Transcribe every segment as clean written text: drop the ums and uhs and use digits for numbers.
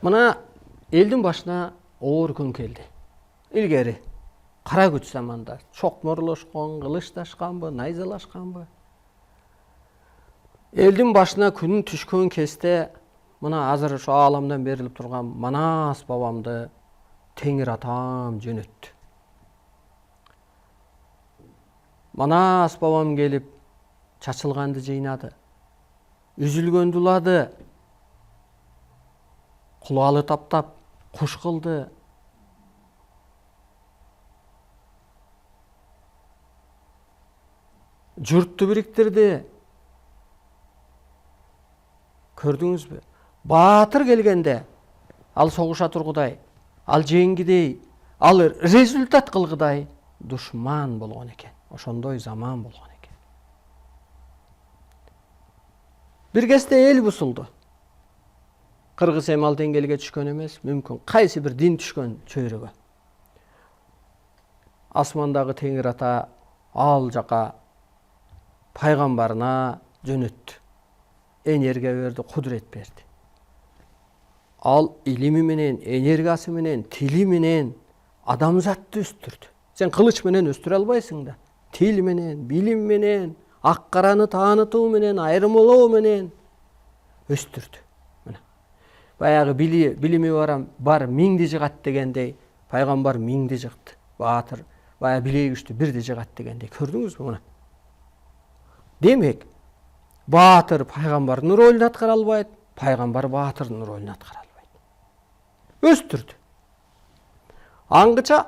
Мына элдин башына оор күн келди. Илгери кара күч заманда чокморлошкон, кылычташканбы, найзалашканбы. Элдин башына күн түшкөн кезде мына азыр ошо ааламдан берилип турган Манас бабамды Теңир атам жөнөттү. Манас бабам келип чачылганды жыйнады, үзүлгөндү улады, кулалы таптап куш кылды. Журтту бириктирди. Көрдүңүзбү? Баатыр келгенде ал согуша тургудай, ал жеңгидей, ал результат кылгыдай душман болгон экен. Ошондой заман болгон экен. Бир кезде эл бусулду. Кыргыз эми ал деңгээлге түшкөн эмес, мүмкүн кайсы бир дин түшкөн чөйрөгө. Асмандагы Теңир ата ал жака пайгамбарына жөнөттү. Энергия берди, кудурет берди. Ал илими менен, энергиясы менен, тили менен адамзатты өстүрдү. Сен кылыч менен өстүрө албайсың да. Тил менен, билим менен, ак караны таанытуу менен, айырмалоо менен өстүрдү. Баягы билими бар миңди жыгат дегендей, пайгамбар миңди жыкты. Баатыр баягы билеги күчтүү бирди жыгат дегендей. Көрдүңүзбү муну? Демек, баатыр пайгамбардын ролун аткара албайт, пайгамбар баатырдын ролун аткара албайт. Өстүрдү. Аңгыча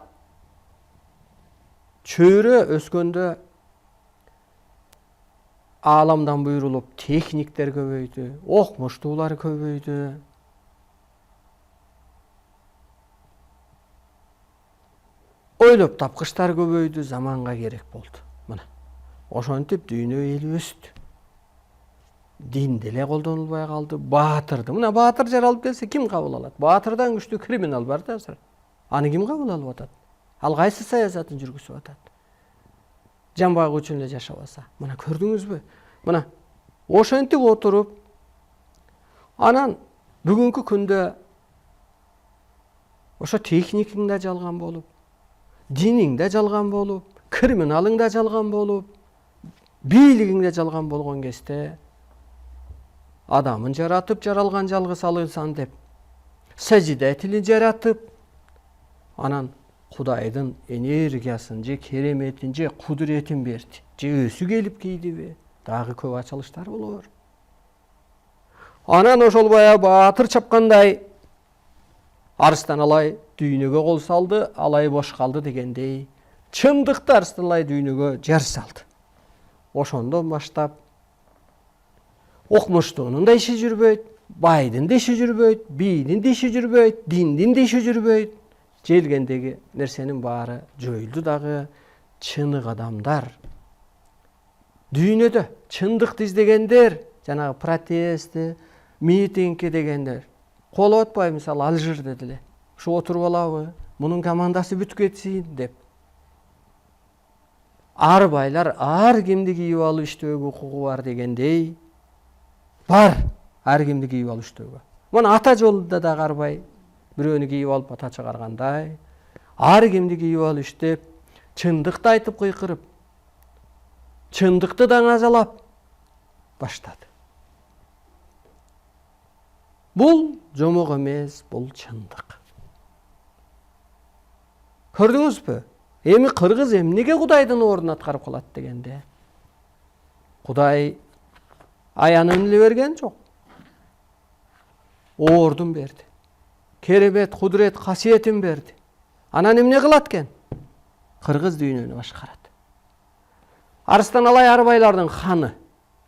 чөйрө өскөндө ааламдан буйрулуп техниктер көбөйдү, окумуштуулар көбөйдү. Ойлоп тапкычтар көбөйдү, заманга керек болду. Мына ошентип дүйнө эли өстү. Дин деле колдонулбай калды, баатырды. Мына баатыр жаралып келсе ким кабыл алат? Баатырдан күчтүү криминал бар да азыр. Аны ким кабыл алып атат? Ал кайсы саясатын жүргүзүп атат? Жамбагы үчүн эле жашабаса. Мына көрдүңүзбү? Мына ошентип отуруп, анан бүгүнкү күндө ошо техникиң да жалган болуп, диниң да жалган болуп, криминалың да жалган болуп, бийлигиң да жалган болгон кезде адамын жаратып, жаралган жалгыз ал инсан деп сажида тилин жаратып, анан Кудайдын энергиясын, же кереметин, же кудуретин берди. Же өзү келип кийдиби? Дагы көп ачылыштар болор. Анан ошол баягы баатыр чапкандай арыстан алай дүйнөгө кол салды, алай бош калды дегендей, чындыкты арыстан алай дүйнөгө жар салды. Ошондон баштап окумуштуунун да иши жүрбөйт, байдын да иши жүрбөйт, бийдин да иши жүрбөйт, диндин да иши жүрбөйт. Желгендеги нерсенин баары жоюлду дагы. Чынык адамдар, дүйнөдө чындыкты издегендер, жанагы протестти, митингки дегендер коло отпай, мисалы Алжирде деле. Ушу отуруп алабы, мунун командасы бүтүп кетсин деп. Ар байлар ар кимди кийип алып иштөөгө укугу бар дегендей, бар ар кимди кийип алып иштөөгө. Мына ата жолунда да карбай, бирөөнү кийип алып ата чыгаргандай, ар кимди кийип алып иштеп, чындыкты айтып кыйкырып, чындыкты даңазалап баштады. Бул жомок эмес, бул чындык. Көрдүңүзбү? Эми кыргыз эмнеге Кудайдын ордун аткарып калат дегенде, Кудай аянын эле берген жок. Ордун берди. Керебет, кудурет, касиетин берди. Анан эмне кылат экен? Кыргыз дүйнөнү башкарат. Арыстан алай арбайлардын ханы.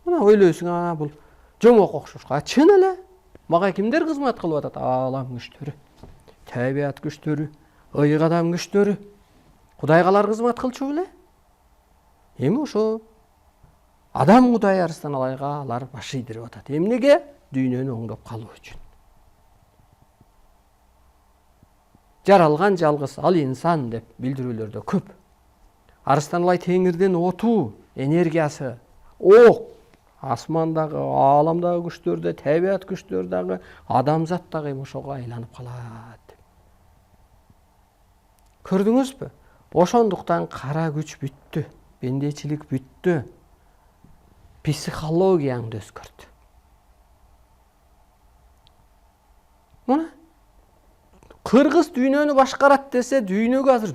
Мына ойлойсуң, бул жомок окшош. Чын эле. Мага кимдер кызмат кылып атат? Аалам күчтөрү, табият күчтөрү, ыйык адам күчтөрү. Кудайга алар кызмат кылчу беле? Эми ошо адам Кудай арыстан алайга алар баш ийдирип атат. Эмнеге? Дүйнөнү оңдоп калуу үчүн. Жаралган жалгыз ал инсан деп билдирүүлөрдө көп. Арыстан алай Теңирдин оту, энергиясы, ок, асмандагы, ааламдагы күчтөр да, табиат күчтөр дагы, адамзат дагы ошого айланып калат. Көрдүңүзбү? Ошондуктан кара күч бүттү, бендечилик бүттү. Психологияңды өзгөрт. Мына кыргыз дүйнөнү башкарат десе, дүйнөгө азыр